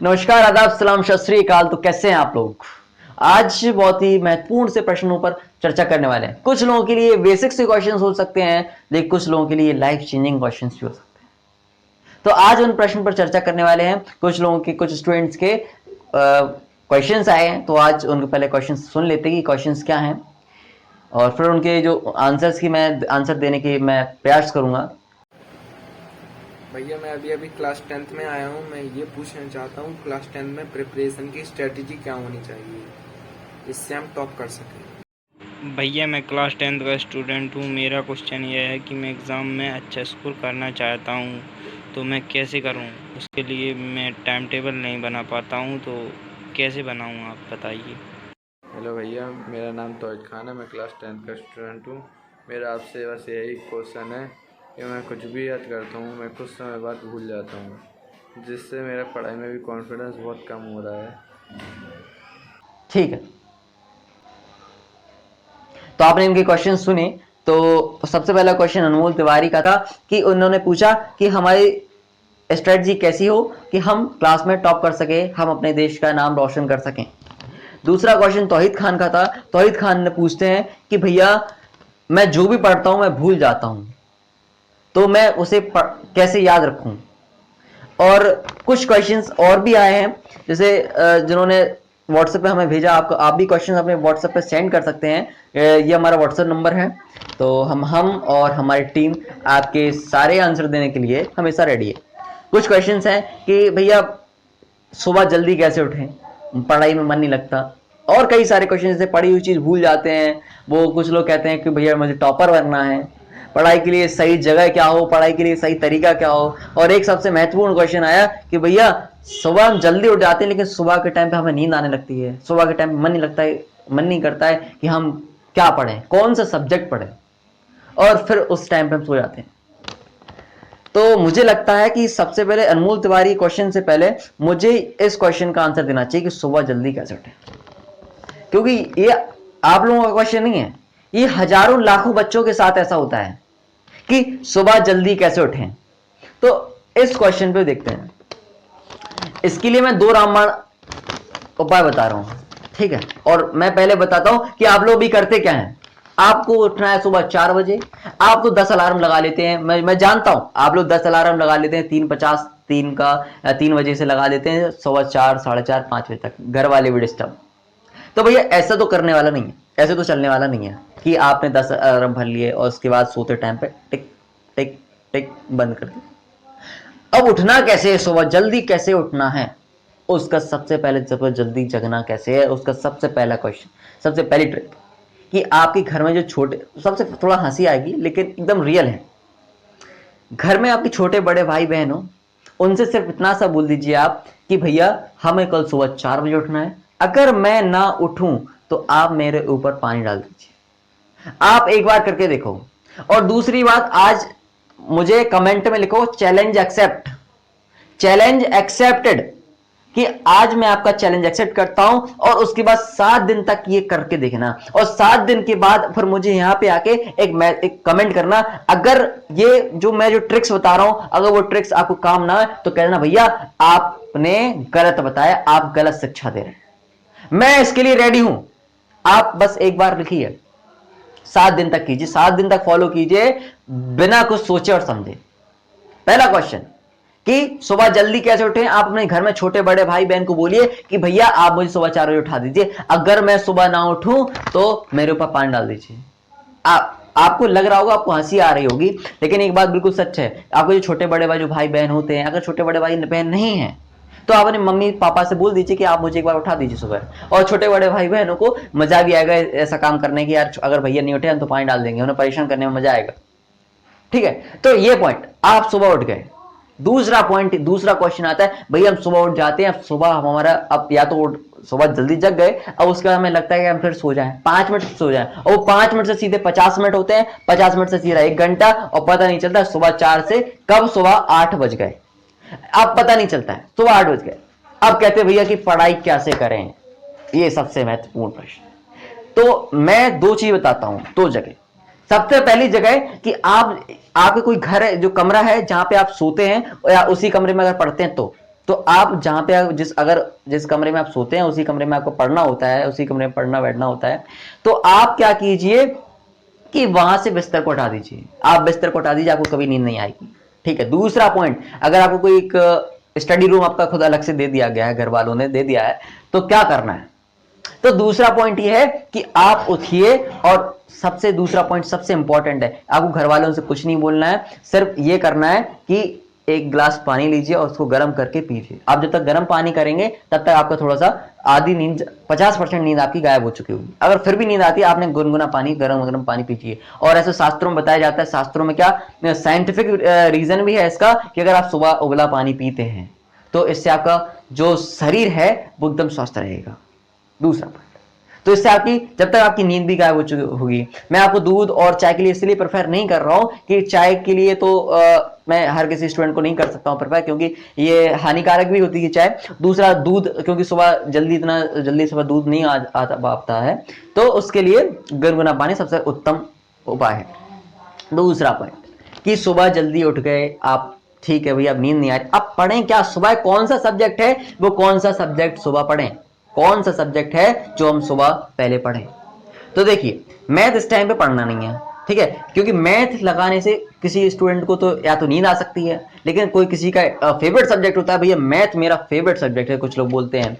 नमस्कार, आदाब, सलाम, सत श्री अकाल। तो कैसे हैं आप लोग? आज बहुत ही महत्वपूर्ण से प्रश्नों पर चर्चा करने वाले हैं। कुछ लोगों के लिए बेसिक से क्वेश्चंस हो सकते हैं, लेकिन कुछ लोगों के लिए लाइफ चेंजिंग क्वेश्चंस भी हो सकते हैं। तो आज उन प्रश्न पर चर्चा करने वाले हैं। कुछ लोगों के, कुछ स्टूडेंट्स के क्वेश्चंस आए हैं, तो आज उनके पहले क्वेश्चंस सुन लेते हैं कि क्वेश्चंस क्या हैं, और फिर उनके जो आंसर्स की मैं आंसर देने की मैं प्रयास करूंगा। भैया मैं अभी अभी क्लास 10th में आया हूँ। मैं ये पूछना चाहता हूँ क्लास 10 में प्रिपरेशन की स्ट्रेटजी क्या होनी चाहिए इससे हम टॉप कर सकें। भैया मैं क्लास 10th का स्टूडेंट हूँ। मेरा क्वेश्चन ये है कि मैं एग्ज़ाम में अच्छा स्कोर करना चाहता हूँ, तो मैं कैसे करूँ? उसके लिए मैं टाइम टेबल नहीं बना पाता हूँ, तो कैसे बनाऊँ आप बताइए। हेलो भैया, मेरा नाम तौहिद खान है। मैं क्लास 10th का स्टूडेंट हूँ। मेरा आपसे बस यही क्वेश्चन है कि मैं कुछ भी याद करता हूँ मैं कुछ समय बाद भूल जाता हूँ, जिससे मेरा पढ़ाई में भी कॉन्फिडेंस बहुत कम हो रहा है। ठीक है, तो आपने इनके क्वेश्चन सुने। तो सबसे पहला क्वेश्चन अनमोल तिवारी का था कि उन्होंने पूछा कि हमारी स्ट्रेटजी कैसी हो कि हम क्लास में टॉप कर सके, हम अपने देश का नाम रोशन कर सकें। दूसरा क्वेश्चन तौहीद खान का था। तौहीद खान ने पूछते हैं कि भैया मैं जो भी पढ़ता हूं मैं भूल जाता हूं, तो मैं उसे कैसे याद रखूं। और कुछ क्वेश्चंस और भी आए हैं, जैसे जिन्होंने व्हाट्सएप पे हमें भेजा। आप भी क्वेश्चन अपने व्हाट्सएप पे सेंड कर सकते हैं। ये हमारा व्हाट्सएप नंबर है, तो हम और हमारी टीम आपके सारे आंसर देने के लिए हमेशा रेडी है। कुछ क्वेश्चंस हैं कि भैया सुबह जल्दी कैसे उठें, पढ़ाई में मन नहीं लगता, और कई सारे क्वेश्चन, जैसे पढ़ी हुई चीज भूल जाते हैं। वो कुछ लोग कहते हैं कि भैया मुझे टॉपर बनना है, पढ़ाई के लिए सही जगह क्या हो, पढ़ाई के लिए सही तरीका क्या हो। और एक सबसे महत्वपूर्ण क्वेश्चन आया कि भैया सुबह हम जल्दी उठ जाते हैं, लेकिन सुबह के टाइम पे हमें नींद आने लगती है, सुबह के टाइम पे मन नहीं लगता है, मन नहीं करता है कि हम क्या पढ़ें, कौन सा सब्जेक्ट पढ़ें, और फिर उस टाइम पे हम सो जाते हैं। तो मुझे लगता है कि सबसे पहले अनमोल तिवारी क्वेश्चन से पहले मुझे इस क्वेश्चन का आंसर देना चाहिए कि सुबह जल्दी कैसे उठें, क्योंकि ये आप लोगों का क्वेश्चन नहीं है, ये हजारों लाखों बच्चों के साथ ऐसा होता है कि सुबह जल्दी कैसे उठें। तो इस क्वेश्चन पे देखते हैं। इसके लिए मैं दो रामबाण उपाय बता रहा हूं, ठीक है। और मैं पहले बताता हूं कि आप लोग भी करते क्या हैं। आपको उठना है सुबह 4 बजे, आप तो 10 अलार्म लगा लेते हैं। मैं जानता हूं आप लोग 10 अलार्म लगा लेते हैं, 3:50 3 बजे से लगा देते हैं, सुबह 4 4:30 5 बजे तक, घर वाले भी डिस्टर्ब। तो भैया ऐसा तो करने वाला नहीं है, ऐसे तो चलने वाला नहीं है कि आपने 10 अलार्म भर लिए और उसके बाद सोते टाइम पे टिक टिक टिक बंद कर दिया। अब उठना कैसे है, सुबह जल्दी कैसे उठना है, उसका सबसे पहले, सुबह जल्दी जगना कैसे है, उसका सबसे पहला क्वेश्चन, सबसे पहली ट्रिक कि आपके घर में जो छोटे, सबसे थोड़ा हंसी आएगी लेकिन एकदम रियल है, घर में आपके छोटे बड़े भाई बहन हो, उनसे सिर्फ इतना सा बोल दीजिए आप कि भैया हमें कल सुबह 4 बजे उठना है, अगर मैं ना उठूं तो आप मेरे ऊपर पानी डाल दीजिए। आप एक बार करके देखो। और दूसरी बात, आज मुझे कमेंट में लिखो चैलेंज एक्सेप्ट, चैलेंज एक्सेप्टेड, कि आज मैं आपका चैलेंज एक्सेप्ट करता हूं, और उसके बाद 7 दिन तक ये करके देखना, और 7 दिन के बाद फिर मुझे यहां पे आके एक कमेंट करना। अगर ये जो मैं जो ट्रिक्स बता रहा हूं, अगर वो ट्रिक्स आपको काम ना है तो कहना भैया आपने गलत बताया, आप गलत शिक्षा दे रहे हैं। मैं इसके लिए रेडी हूं। आप बस एक बार लिखिए, 7 दिन तक कीजिए, 7 दिन तक फॉलो कीजिए बिना कुछ सोचे और समझे। पहला क्वेश्चन कि सुबह जल्दी कैसे उठें। आप अपने घर में छोटे बड़े भाई बहन को बोलिए कि भैया आप मुझे सुबह 4 बजे उठा दीजिए, अगर मैं सुबह ना उठूं तो मेरे ऊपर पानी डाल दीजिए। आपको लग रहा होगा, आपको हंसी आ रही होगी, लेकिन एक बात बिल्कुल सच है। आपको जो छोटे बड़े भाई, जो भाई बहन होते हैं, अगर छोटे बड़े भाई बहन नहीं है तो आप अपने मम्मी पापा से बोल दीजिए कि आप मुझे एक बार उठा दीजिए सुबह। और छोटे बड़े भाई बहनों को मजा भी आएगा ऐसा काम करने की, यार अगर भैया नहीं उठे हम तो पानी डाल देंगे, उन्हें परेशान करने में मजा आएगा, ठीक है। तो ये पॉइंट, आप सुबह उठ गए। दूसरा पॉइंट, दूसरा क्वेश्चन आता है, भैया हम सुबह उठ जाते हैं, अब सुबह हमारा, अब या तो सुबह जल्दी जग गए, अब उसके बाद हमें लगता है कि हम फिर सो जाएं, 5 मिनट सो जाएं, और वो 5 मिनट से सीधे 50 मिनट होते हैं, 50 मिनट से सीधा 1 घंटा, और पता नहीं चलता सुबह 4 से कब सुबह 8 बज गए। अब पता नहीं चलता है सुबह 8 बज गए। अब कहते हैं भैया कि पढ़ाई कैसे करें, ये सबसे महत्वपूर्ण प्रश्न। तो मैं दो चीज बताता हूं, दो जगह। सबसे पहली जगह कि आपके कोई घर है, जो कमरा है जहां पे आप सोते हैं, या उसी कमरे में अगर पढ़ते हैं तो तो आप जहां पे अगर जिस कमरे में आप सोते हैं उसी कमरे में आपको पढ़ना होता है, उसी कमरे में पढ़ना बैठना होता है, तो आप क्या कीजिए कि वहां से बिस्तर को हटा दीजिए। आप बिस्तर को हटा दीजिए, आपको कभी नींद नहीं आएगी। ठीक है। दूसरा पॉइंट, अगर आपको कोई एक स्टडी रूम आपका खुद अलग से दे दिया गया है, घर वालों ने दे दिया है, तो क्या करना है? तो दूसरा पॉइंट ये है कि आप उठिए, और सबसे दूसरा पॉइंट सबसे इंपॉर्टेंट है, आपको घर वालों से कुछ नहीं बोलना है, सिर्फ ये करना है कि एक गिलास पानी लीजिए और उसको गर्म करके पीजिए। आप जब तक गर्म पानी करेंगे तब तक आपका थोड़ा सा आधी नींद 50% नींद आपकी गायब हो चुकी होगी। अगर फिर भी नींद आती है, आपने गुनगुना पानी गर्म गर्म पानी पीजिए। और ऐसे शास्त्रों में बताया जाता है, शास्त्रों में क्या साइंटिफिक रीजन भी है इसका, कि अगर आप सुबह उबला पानी पीते हैं तो इससे आपका जो शरीर है वो एकदम स्वस्थ रहेगा। दूसरा पॉइंट, तो इससे आपकी जब तक आपकी नींद भी गायब हो चुकी होगी। मैं आपको दूध और चाय के लिए इसलिए प्रेफर नहीं कर रहा हूं कि चाय के लिए तो मैं हर किसी स्टूडेंट को नहीं कर सकता हूं प्रेफर, क्योंकि ये हानिकारक भी होती है चाय। दूसरा, दूध, क्योंकि सुबह इतना जल्दी सुबह दूध नहीं आता है, तो उसके लिए गुनगुना पानी सबसे उत्तम उपाय है। दूसरा पॉइंट कि सुबह जल्दी उठ गए आप, ठीक है भैया, अब नींद नहीं आ रही, अब पढ़ें क्या? सुबह कौन सा सब्जेक्ट है, वो कौन सा सब्जेक्ट सुबह पढ़ें? कौन सा सब्जेक्ट है जो हम सुबह पहले पढ़ें? तो देखिए, मैथ इस टाइम पे पढ़ना नहीं है, ठीक है, क्योंकि मैथ लगाने से किसी स्टूडेंट को तो या तो नींद आ सकती है, लेकिन कोई किसी का फेवरेट सब्जेक्ट होता है, भैया मैथ मेरा फेवरेट सब्जेक्ट है, कुछ लोग बोलते हैं।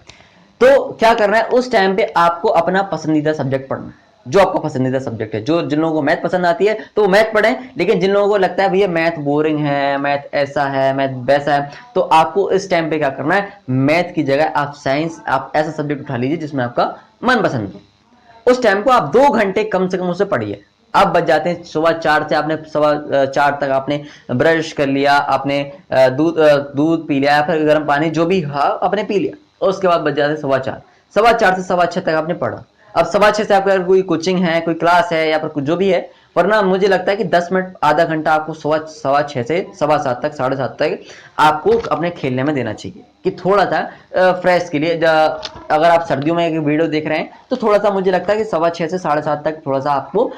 तो क्या करना है, उस टाइम पे आपको अपना पसंदीदा सब्जेक्ट पढ़ना है, जो आपका पसंदीदा सब्जेक्ट है। जो जिन लोगों को मैथ पसंद आती है तो वो मैथ पढ़ें, लेकिन जिन लोगों को लगता है भैया मैथ बोरिंग है, मैथ ऐसा है, मैथ वैसा है, तो आपको इस टाइम पे क्या करना है, मैथ की जगह आप साइंस, आप ऐसा सब्जेक्ट उठा लीजिए जिसमें आपका मन पसंद हो। उस टाइम को आप 2 घंटे कम से कम उसे पढ़िए। अब बच जाते हैं सुबह 4 से, आपने सुबह 4 तक आपने ब्रश कर लिया, आपने दूध पी लिया, फिर गर्म पानी जो भी आपने पी लिया, और उसके बाद बच जाते हैं 4:15। 4:15 से 6:15 तक आपने पढ़ा। अब 6:15 से आपका कोई कोचिंग है, कोई क्लास है, या फिर कुछ जो भी है, वरना मुझे लगता है कि 10 मिनट आधा घंटा आपको 6:15 से 7:15 तक 7:30 तक आपको अपने खेलने में देना चाहिए, कि थोड़ा सा फ्रेश के लिए। अगर आप सर्दियों में एक वीडियो देख रहे हैं तो थोड़ा सा मुझे लगता है कि 6:15 से 7:30 तक थोड़ा सा आपको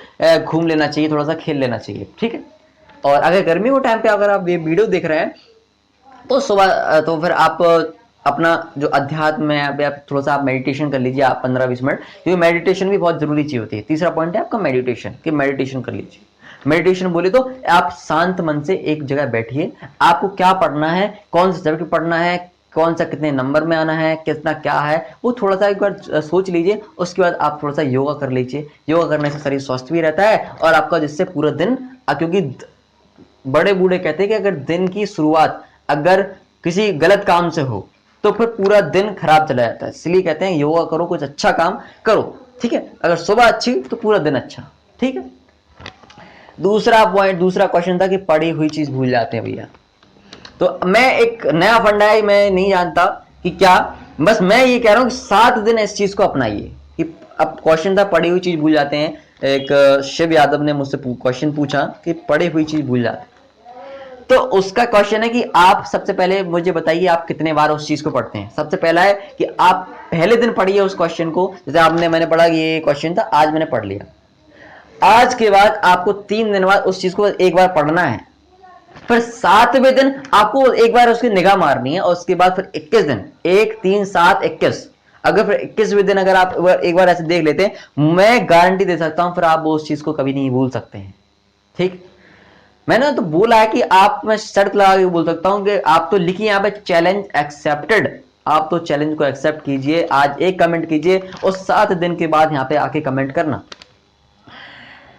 घूम लेना चाहिए, थोड़ा सा खेल लेना चाहिए, ठीक है। और अगर गर्मी के टाइम पे अगर आप ये वीडियो देख रहे हैं तो सुबह तो फिर आप अपना जो अध्यात्म है, आप थोड़ा सा आप मेडिटेशन कर लीजिए, आप 15-20 मिनट, क्योंकि मेडिटेशन भी बहुत जरूरी चीज होती है। तीसरा पॉइंट है आपका मेडिटेशन, कि मेडिटेशन कर लीजिए। मेडिटेशन बोले तो आप शांत मन से एक जगह बैठिए, आपको क्या पढ़ना है, कौन सा सब्जेक्ट पढ़ना है, कौन सा कितने नंबर में आना है, कितना क्या है, वो थोड़ा सा एक बार सोच लीजिए। उसके बाद आप थोड़ा सा योगा कर लीजिए। योगा करने से शरीर स्वस्थ भी रहता है, और आपका जिससे पूरा दिन, क्योंकि बड़े बूढ़े कहते हैं कि अगर दिन की शुरुआत अगर किसी गलत काम से हो तो फिर पूरा दिन खराब चला जाता है। इसलिए कहते हैं योगा करो, कुछ अच्छा काम करो, ठीक है। अगर सुबह अच्छी तो पूरा दिन अच्छा, ठीक है। दूसरा क्वेश्चन था कि पढ़ी हुई चीज भूल जाते हैं भैया। तो मैं एक नया फंडा है, मैं नहीं जानता कि क्या, बस मैं ये कह रहा हूं कि 7 दिन इस चीज को अपनाइए। कि अब क्वेश्चन था पढ़ी हुई चीज भूल जाते हैं, एक शिव यादव ने मुझसे क्वेश्चन पूछा कि पढ़ी हुई चीज भूल जाते हैं। तो उसका क्वेश्चन है कि आप सबसे पहले मुझे बताइए आप कितने बार उस चीज को पढ़ते हैं। सबसे पहला है कि आप पहले दिन पढ़िए उस क्वेश्चन को, जैसे मैंने पढ़ा कि ये क्वेश्चन था, आज मैंने पढ़ लिया। आज के बाद आपको 3 दिन बाद उस चीज को एक बार पढ़ना है, फिर 7वें दिन आपको एक बार उसकी निगाह मारनी है, और उसके बाद फिर 21 दिन, 1 3 7 21, अगर फिर 21वें दिन अगर आप एक बार ऐसे देख लेते हैं, मैं गारंटी दे सकता हूं फिर आप वो उस चीज को कभी नहीं भूल सकते हैं, ठीक। मैंने तो बोला है कि आप, मैं शर्त लगा के बोल सकता हूं कि आप तो लिखिए यहाँ पे चैलेंज एक्सेप्टेड। आप तो चैलेंज को एक्सेप्ट कीजिए, आज एक कमेंट कीजिए और 7 दिन के बाद यहाँ पे आके कमेंट करना।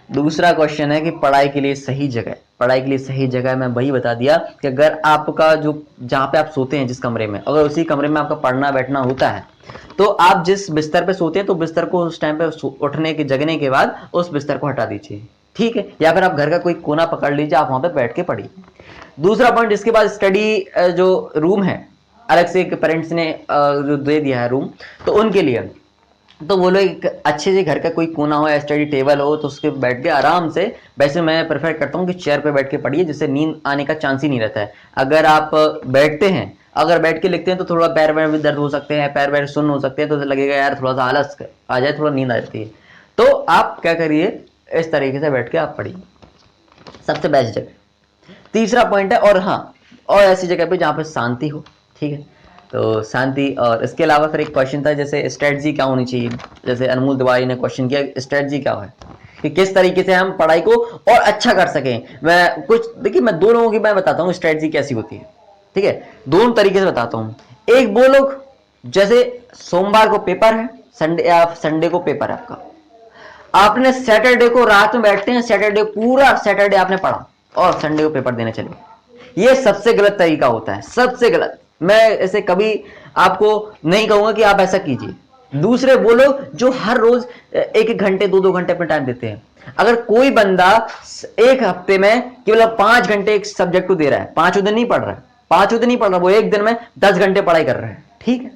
दूसरा क्वेश्चन है कि पढ़ाई के लिए सही जगह। पढ़ाई के लिए सही जगह मैं वही बता दिया कि अगर आपका जो जहाँ पे आप सोते हैं जिस कमरे में, अगर उसी कमरे में आपका पढ़ना बैठना होता है, तो आप जिस बिस्तर पे सोते हैं तो बिस्तर को उस टाइम पे उठने के जगने के बाद उस बिस्तर को हटा दीजिए, ठीक है। या फिर आप घर का कोई कोना पकड़ लीजिए, आप वहां पे बैठ के पढ़िए। दूसरा पॉइंट, इसके बाद स्टडी जो रूम है अलग से पेरेंट्स ने जो दे दिया है रूम, तो उनके लिए तो वो लोग एक अच्छे से घर का कोई कोना हो या स्टडी टेबल हो तो उसके बैठ के आराम से, वैसे मैं प्रेफर करता हूँ कि चेयर पे बैठ के पढ़िए, जिससे नींद आने का चांस ही नहीं रहता है। अगर आप बैठते हैं, अगर बैठ के लिखते हैं तो थोड़ा पैर वैर में दर्द हो सकते हैं, पैर वैर सुन्न हो सकते हैं, तो लगेगा यार थोड़ा सा आलस आ जाए, थोड़ा नींद आ जाती है। तो आप क्या करिए, इस तरीके से बैठ के आप पढ़िए, सबसे बेस्ट जगह। तीसरा पॉइंट है, और हाँ, और ऐसी जगह पे जहाँ पे शांति हो, ठीक है। तो शांति। और इसके अलावा फिर एक क्वेश्चन था जैसे स्ट्रेटजी क्या होनी चाहिए, जैसे अनमोल तिवारी ने क्वेश्चन किया स्ट्रेटजी क्या है कि किस तरीके से हम पढ़ाई को और अच्छा कर सकें। मैं कुछ देखिए, मैं दो लोगों की मैं बताता हूँ स्ट्रेटजी कैसी होती है, ठीक है, दोनों तरीके से बताता हूँ। एक वो लोग जैसे सोमवार को पेपर है, संडे या संडे को पेपर है आपका, आपने सैटरडे को रात में बैठते हैं, सैटरडे पूरा सैटरडे आपने पढ़ा और संडे को पेपर देने चले। ये सबसे गलत तरीका होता है, सबसे गलत। मैं ऐसे कभी आपको नहीं कहूंगा कि आप ऐसा कीजिए। दूसरे वो लोग जो हर रोज एक एक घंटे दो दो घंटे अपना टाइम देते हैं। अगर कोई बंदा एक हफ्ते में केवल 5 घंटे एक सब्जेक्ट को दे रहा है, पांचों दिन नहीं पढ़ रहा है, पांचों दिन नहीं पढ़ रहा, वो एक दिन में 10 घंटे पढ़ाई कर रहा है, ठीक है।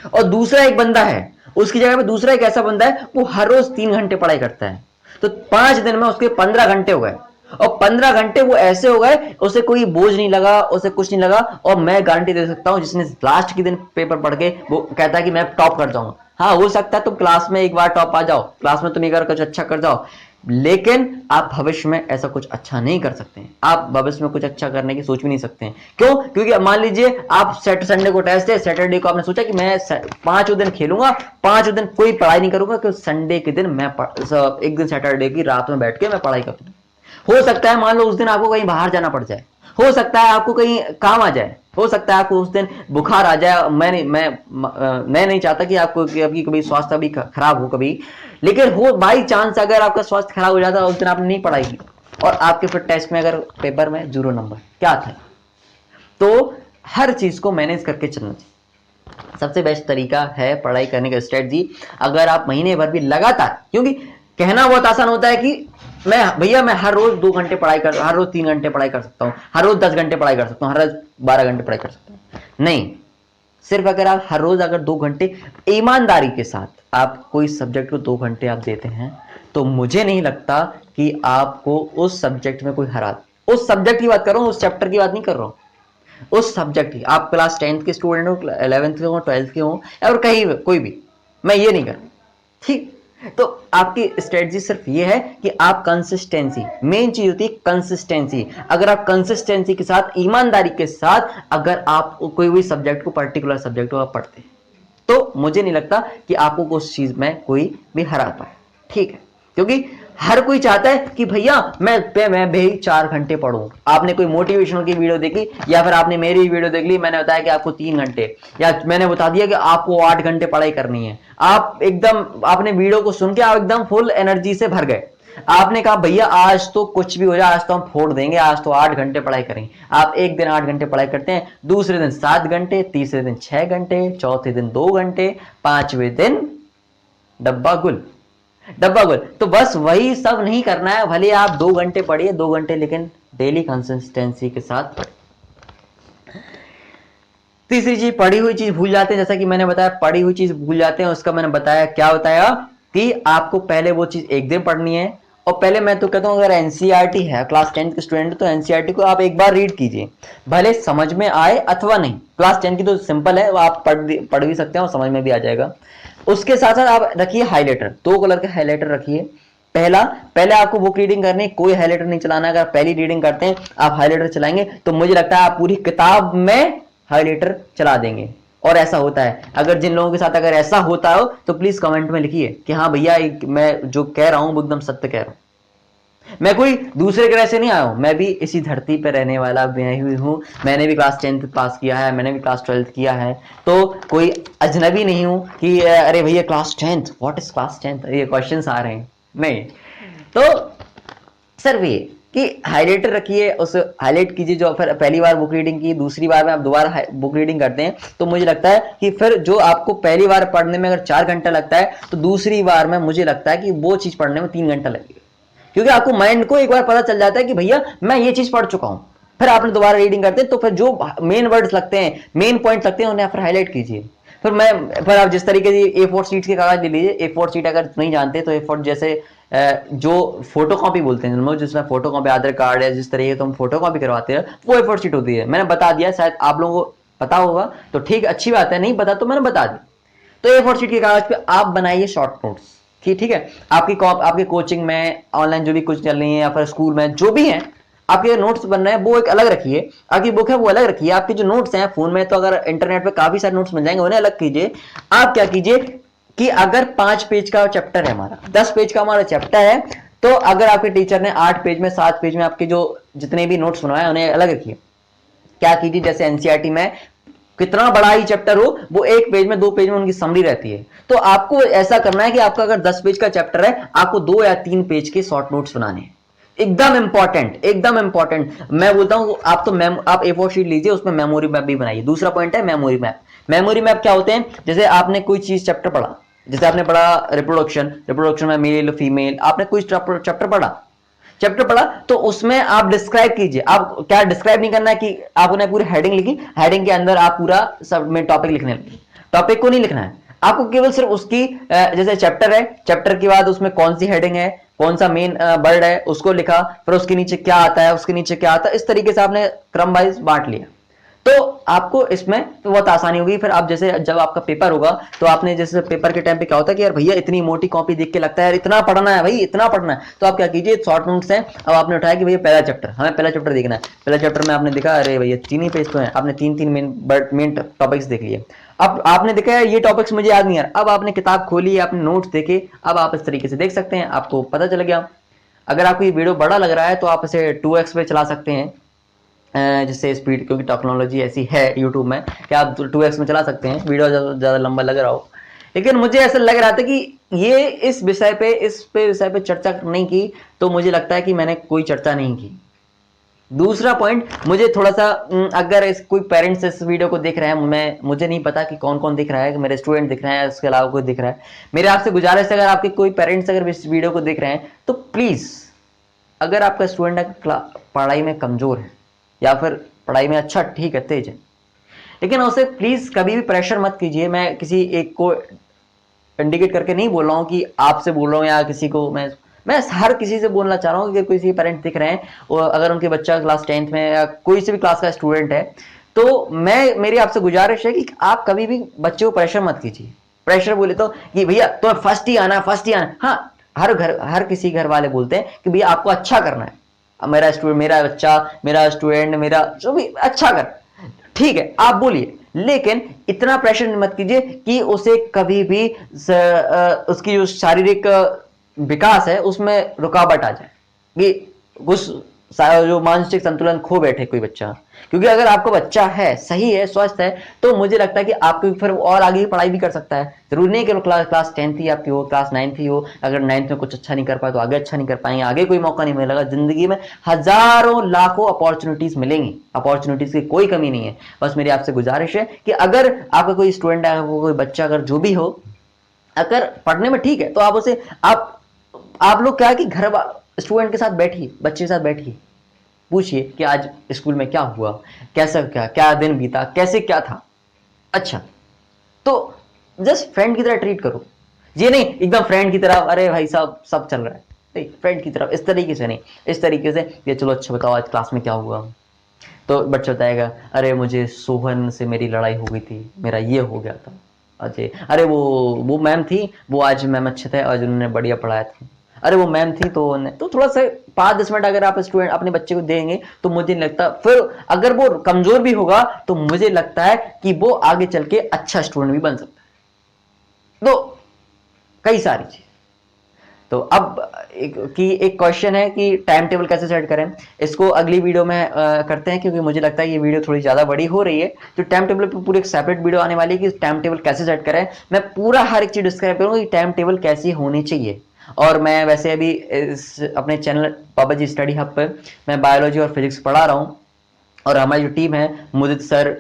और दूसरा एक बंदा है, उसकी जगह पे दूसरा एक ऐसा बंदा है वो हर रोज 3 घंटे पढ़ाई करता है, तो 5 दिन में उसके 15 घंटे हो गए। और 15 घंटे वो ऐसे हो गए उसे कोई बोझ नहीं लगा, उसे कुछ नहीं लगा। और मैं गारंटी दे सकता हूं जिसने लास्ट के दिन पेपर पढ़ के वो कहता है कि मैं टॉप कर जाऊंगा, हाँ हो सकता है तुम क्लास में एक बार टॉप आ जाओ, क्लास में तुम एक बार कुछ अच्छा कर जाओ, लेकिन आप भविष्य में ऐसा कुछ अच्छा नहीं कर सकते हैं। आप भविष्य में कुछ अच्छा करने की सोच भी नहीं सकते हैं। क्यों? क्योंकि मान लीजिए आप संडे को टेस्ट है, सैटरडे को आपने सोचा कि मैं 5 दिन खेलूंगा, 5 दिन कोई पढ़ाई नहीं करूंगा, क्योंकि संडे के दिन मैं एक दिन सैटरडे की रात में बैठ के मैं पढ़ाई करूंगा। हो सकता है मान लो उस दिन आपको कहीं बाहर जाना पड़ जाए, हो सकता है आपको कहीं काम आ जाए, हो सकता है आपको उस दिन बुखार आ जाए। मैं नहीं चाहता कि आपको कभी स्वास्थ्य भी खराब हो कभी, लेकिन हो बाई चांस अगर आपका स्वास्थ्य खराब हो जाता है, उस दिन आपने नहीं पढ़ाई की और आपके फिर टेस्ट में अगर पेपर में 0 नंबर, क्या था? तो हर चीज को मैनेज करके चलना चाहिए। सबसे बेस्ट तरीका है पढ़ाई करने का स्ट्रेटजी, अगर आप महीने भर भी लगातार, क्योंकि कहना बहुत आसान होता है कि मैं हर रोज 2 घंटे पढ़ाई कर, हर रोज 3 घंटे पढ़ाई कर सकता हूं, हर रोज 10 घंटे पढ़ाई कर सकता हूं, हर रोज 12 घंटे पढ़ाई कर सकता हूं। नहीं, सिर्फ अगर आप हर रोज अगर 2 घंटे ईमानदारी के साथ आप कोई सब्जेक्ट को 2 घंटे आप देते हैं, तो मुझे नहीं लगता कि आपको उस सब्जेक्ट में कोई हरा। उस सब्जेक्ट की बात कर रहा हूं, उस चैप्टर की बात नहीं कर रहा हूं, उस सब्जेक्ट की। आप क्लास 10th के स्टूडेंट हो, 11th के हो, 12th के हो, और कहीं कोई भी, मैं ये नहीं कर रहा, ठीक। तो आपकी स्ट्रेटजी सिर्फ ये है कि आप कंसिस्टेंसी, मेन चीज होती है कंसिस्टेंसी। अगर आप कंसिस्टेंसी के साथ, ईमानदारी के साथ अगर आप कोई भी सब्जेक्ट को, पर्टिकुलर सब्जेक्ट को आप पढ़ते हैं, तो मुझे नहीं लगता कि आपको उस चीज में कोई भी हरा पाए, ठीक है। क्योंकि हर कोई चाहता है कि भैया मैं भी 4 घंटे पढ़ूं। आपने कोई मोटिवेशनल की वीडियो देखी या फिर आपने मेरी वीडियो देख ली, मैंने बताया कि आपको 3 घंटे, या मैंने बता दिया कि आपको 8 घंटे पढ़ाई करनी है, आप एकदम, आपने वीडियो को सुन के आप एकदम फुल एनर्जी से भर गए। आपने कहा भैया आज तो कुछ भी हो जाए, आज तो हम फोड़ देंगे, आज तो 8 घंटे पढ़ाई करेंगे। आप एक दिन 8 घंटे पढ़ाई करते हैं, दूसरे दिन 7 घंटे, तीसरे दिन 6 घंटे, चौथे दिन 2 घंटे, 5वें दिन डब्बा गुल। तो बस वही सब नहीं करना है। भले आप 2 घंटे पढ़िए, 2 घंटे, लेकिन डेली कंसिस्टेंसी के साथ पढ़िए। तीसरी चीज, पढ़ी हुई चीज भूल जाते हैं। जैसा कि मैंने बताया, पढ़ी हुई चीज भूल जाते हैं। उसका मैंने बताया, क्या बताया कि आपको पहले वो चीज एक दिन पढ़नी है। और पहले मैं तो कहता हूं, अगर एनसीईआरटी है, क्लास 10th के स्टूडेंट, तो एनसीईआरटी को आप एक बार रीड कीजिए, भले समझ में आए अथवा नहीं। क्लास 10 की तो सिंपल है, वो आप पढ़ भी सकते हैं और समझ में भी आ जाएगा। उसके साथ साथ आप रखिए हाईलाइटर, 2 कलर के हाईलाइटर रखिए। पहले आपको बुक रीडिंग करनी, कोई हाईलाइटर नहीं चलाना। अगर पहली रीडिंग करते हैं आप हाईलाइटर चलाएंगे, तो मुझे लगता है आप पूरी किताब में हाईलाइटर चला देंगे। और ऐसा होता है, अगर जिन लोगों के साथ अगर ऐसा होता हो तो प्लीज कमेंट में लिखिए कि हाँ भैया, मैं जो कह रहा हूं वो एकदम सत्य कह रहा हूं। मैं कोई दूसरे ग्रह से नहीं आया हूं, मैं भी इसी धरती पर रहने वाला मैं ही हूं। मैंने भी क्लास 10th पास किया है, मैंने भी क्लास 12th किया है, तो कोई अजनबी नहीं हूं कि अरे भैया class 10th, what is class 10th, ये क्वेश्चंस आ रहे हैं। नहीं, तो सिर्फ ये कि हाईलाइटर रखिए, उस हाईलाइट कीजिए। जो फिर पहली बार बुक रीडिंग की, दूसरी बार में आप दोबारा बुक रीडिंग करते हैं, तो मुझे लगता है कि फिर जो आपको पहली बार पढ़ने में अगर 4 घंटा लगता है, तो दूसरी बार में मुझे लगता है कि वो चीज पढ़ने में 3 घंटा लगेगा। क्योंकि आपको माइंड को एक बार पता चल जाता है कि भैया मैं ये चीज पढ़ चुका हूं। फिर आपने दोबारा रीडिंग करते हैं, तो फिर जो मेन वर्ड्स लगते हैं, मेन पॉइंट्स लगते हैं, उन्हें फिर हाईलाइट कीजिए। फिर आप जिस तरीके से A4 शीट के कागज ले लीजिए। A4 शीट अगर नहीं जानते तो A4 जैसे जो फोटो कॉपी बोलते हैं, जिसमें फोटो कॉपी आधार कार्ड है, जिस तरीके से हम फोटो कॉपी करवाते हैं, वो A4 शीट होती है। मैंने बता दिया, शायद आप लोगों को पता होगा तो ठीक, अच्छी बात है, नहीं पता तो मैंने बता दी। तो A4 शीट के कागज पे आप बनाइए शॉर्ट नोट्स, ठीक है। आपकी कोचिंग में, ऑनलाइन जो भी कुछ चल रही है, या फिर स्कूल में जो भी है, आपके नोट्स बन रहे हैं वो एक अलग रखिए, आपकी बुक है वो अलग रखिए, आपके जो नोट्स हैं फोन में तो अगर इंटरनेट पे काफी सारे नोट्स मिल जाएंगे उन्हें अलग कीजिए। आप क्या कीजिए कि अगर 5 पेज का चैप्टर है हमारा, 10 पेज का हमारा चैप्टर है, तो अगर आपके टीचर ने 8 पेज में 7 पेज में आपके जो जितने भी नोट्स बनवाए उन्हें अलग रखिए। क्या कीजिए जैसे एनसीईआरटी में कितना बड़ा ही चैप्टर हो वो 1 पेज में 2 पेज में उनकी समरी रहती है, तो आपको ऐसा करना है कि आपका अगर 10 पेज का चैप्टर है आपको 2 या 3 पेज के शॉर्ट नोट्स बनाने हैं। एकदम इंपॉर्टेंट, एकदम इंपॉर्टेंट। मैं बोलता हूं आप तो आप A4 शीट लीजिए, उसमें मेमोरी मैप भी बनाइए। दूसरा पॉइंट है मेमोरी मैप। मेमोरी मैप क्या होते हैं, जैसे आपने कोई चीज चैप्टर पढ़ा, जैसे आपने पढ़ा रिप्रोडक्शन में मेल फीमेल, आपने कोई चैप्टर पढ़ा तो उसमें आप डिस्क्राइब कीजिए। आप क्या डिस्क्राइब नहीं करना है कि आपने पूरी हेडिंग लिखी, हेडिंग के अंदर आप पूरा सब में टॉपिक लिखने लगे, टॉपिक को नहीं लिखना है आपको, केवल सिर्फ उसकी जैसे चैप्टर है, चैप्टर के बाद उसमें कौन सी हेडिंग है, कौन सा मेन वर्ड है उसको लिखा, फिर उसके नीचे क्या आता है, उसके नीचे क्या आता है, इस तरीके से आपने क्रम वाइज बांट लिया तो आपको इसमें तो बहुत आसानी होगी। फिर आप जैसे जब आपका पेपर होगा तो आपने जैसे पेपर के टाइम पे क्या होता है कि यार भैया इतनी मोटी कॉपी देख के लगता है यार इतना पढ़ना है भाई, इतना पढ़ना है, तो आप क्या कीजिए शॉर्ट नोट्स हैं, अब आपने उठाया कि भैया पहला चैप्टर, हमें पहला चैप्टर देखना है, पहला चैप्टर में आपने देखा अरे भैया 3 ही पेज तो है, आपने 3 मेन टॉपिक्स देख लिए। अब आपने देखा है ये टॉपिक्स मुझे याद नहीं आ रहा, अब आपने किताब खोली, आपने नोट्स देखे, अब आप इस तरीके से देख सकते हैं, आपको पता चल गया। अगर आपको ये वीडियो बड़ा लग रहा है तो आप इसे 2x पे चला सकते हैं, जिससे स्पीड, क्योंकि टेक्नोलॉजी ऐसी है यूट्यूब में कि आप 2x में चला सकते हैं, वीडियो ज़्यादा लंबा लग रहा हो। लेकिन मुझे ऐसा लग रहा था कि ये इस विषय पे चर्चा नहीं की तो मुझे लगता है कि मैंने कोई चर्चा नहीं की। दूसरा पॉइंट, मुझे थोड़ा सा अगर कोई पेरेंट्स इस वीडियो को देख रहे हैं, मुझे नहीं पता कि कौन कौन दिख रहा है, मेरे स्टूडेंट दिख रहे हैं, इसके अलावा कोई दिख रहा है, मेरे आपसे गुजारिश है अगर आपके कोई पेरेंट्स अगर इस वीडियो को देख रहे हैं तो प्लीज़, अगर आपका स्टूडेंट पढ़ाई में कमज़ोर है या फिर पढ़ाई में अच्छा ठीक है तेज है, लेकिन उसे प्लीज़ कभी भी प्रेशर मत कीजिए। मैं किसी एक को इंडिकेट करके नहीं बोल रहा हूँ कि आपसे बोल रहा हूँ या किसी को, मैं हर किसी से बोलना चाह रहा हूँ कि किसी पेरेंट्स दिख रहे हैं और अगर उनके बच्चा क्लास 10th में या कोई से भी क्लास का स्टूडेंट है तो मेरी आपसे गुजारिश है कि आप कभी भी बच्चे को प्रेशर मत कीजिए। प्रेशर बोले तो कि भैया तो फर्स्ट ही आना, हाँ, हर किसी घर वाले बोलते हैं कि भैया आपको अच्छा करना है, मेरा बच्चा, मेरा स्टूडेंट, मेरा जो भी अच्छा कर, ठीक है आप बोलिए, लेकिन इतना प्रेशर मत कीजिए कि उसे कभी भी उसकी जो शारीरिक विकास है उसमें रुकावट आ जाए, कि कुछ जो मानसिक संतुलन खो बैठे कोई बच्चा। क्योंकि अगर आपका बच्चा है, सही है, स्वस्थ है, तो मुझे लगता है कि आपको फिर और आगे पढ़ाई भी कर सकता है। जरूरी नहीं कि क्लास 10th ही आपकी हो, क्लास 9th ही हो, अगर 9th में कुछ अच्छा नहीं कर पाए तो आगे अच्छा नहीं कर पाएंगे, आगे कोई मौका नहीं मिलेगा। जिंदगी में हजारों लाखों अपॉर्चुनिटीज मिलेंगी, अपॉर्चुनिटीज की कोई कमी नहीं है। बस मेरी आपसे गुजारिश है कि अगर आपका कोई स्टूडेंट है, कोई बच्चा अगर जो भी हो, अगर पढ़ने में ठीक है तो आप उसे आप लोग क्या है कि घर स्टूडेंट के साथ बैठिए, बच्चे के साथ बैठिए, पूछिए कि आज स्कूल में क्या हुआ, कैसा क्या दिन बीता, कैसे क्या था। अच्छा, तो जस्ट फ्रेंड की तरह ट्रीट करो, ये नहीं एकदम फ्रेंड की तरह अरे भाई साहब सब चल रहा है, नहीं, फ्रेंड की तरफ इस तरीके से नहीं, इस तरीके से ये चलो अच्छा बताओ आज क्लास में क्या हुआ, तो बच्चा बताएगा अरे मुझे सोहन से मेरी लड़ाई हो गई थी, मेरा ये हो गया था, अच्छा अरे वो मैम थी, वो आज मैम अच्छे थे, आज उन्होंने बढ़िया पढ़ाया था, अरे वो मैम थी तो थोड़ा सा 5-10 मिनट अगर आप स्टूडेंट अपने बच्चे को देंगे तो मुझे नहीं लगता, फिर अगर वो कमजोर भी होगा तो मुझे लगता है कि वो आगे चल के अच्छा स्टूडेंट भी बन सकता है। तो कई सारी चीज, तो अब एक क्वेश्चन है कि टाइम टेबल कैसे सेट करें, इसको अगली वीडियो में करते हैं, क्योंकि मुझे लगता है ये वीडियो थोड़ी ज़्यादा बड़ी हो रही है। जो टाइम टेबल पे पूरी एक सेपरेट वीडियो आने वाली है कि टाइम टेबल कैसे सेट करें, मैं पूरा हर एक चीज़ डिस्क्राइब करूँगा कि टाइम टेबल कैसी होनी चाहिए। और मैं वैसे अभी अपने चैनल पापा जी स्टडी हब पर मैं बायोलॉजी और फिजिक्स पढ़ा रहा हूँ, और हमारी जो टीम है, मुदित सर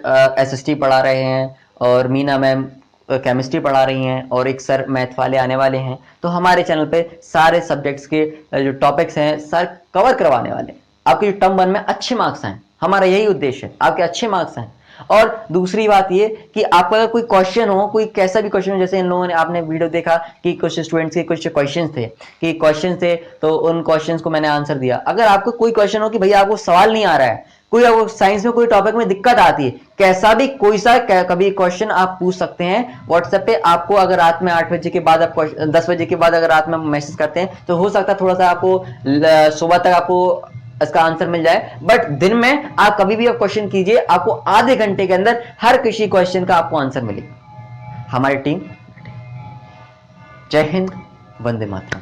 SST पढ़ा रहे हैं और मीना मैम केमिस्ट्री पढ़ा रही हैं और एक सर मैथ वाले आने वाले हैं। तो हमारे चैनल पे सारे सब्जेक्ट्स के जो टॉपिक्स हैं सर कवर करवाने वाले हैं, आपके जो टर्म 1 में अच्छे मार्क्स आए, हमारा यही उद्देश्य है, आपके अच्छे मार्क्स आए। और दूसरी बात ये कि आपका अगर कोई क्वेश्चन हो, कोई कैसा भी क्वेश्चन हो, जैसे इन लोगों ने आपने वीडियो देखा कि कुछ स्टूडेंट्स के कुछ क्वेश्चन थे तो उन क्वेश्चंस को मैंने आंसर दिया। अगर आपको कोई क्वेश्चन हो कि भैया आपको सवाल नहीं आ रहा है, कोई आपको साइंस में कोई टॉपिक में दिक्कत आती है, कैसा भी कोई सा कभी क्वेश्चन आप पूछ सकते हैं व्हाट्सएप पे। आपको अगर रात में 8 बजे के बाद आप 10 बजे के बाद अगर रात में मैसेज करते हैं तो हो सकता है थोड़ा सा आपको सुबह तक आपको इसका आंसर मिल जाए। बट दिन में आप कभी भी क्वेश्चन कीजिए, आपको आधे घंटे के अंदर हर किसी क्वेश्चन का आपको आंसर मिलेगा। हमारी टीम, जय हिंद, वंदे मातरम।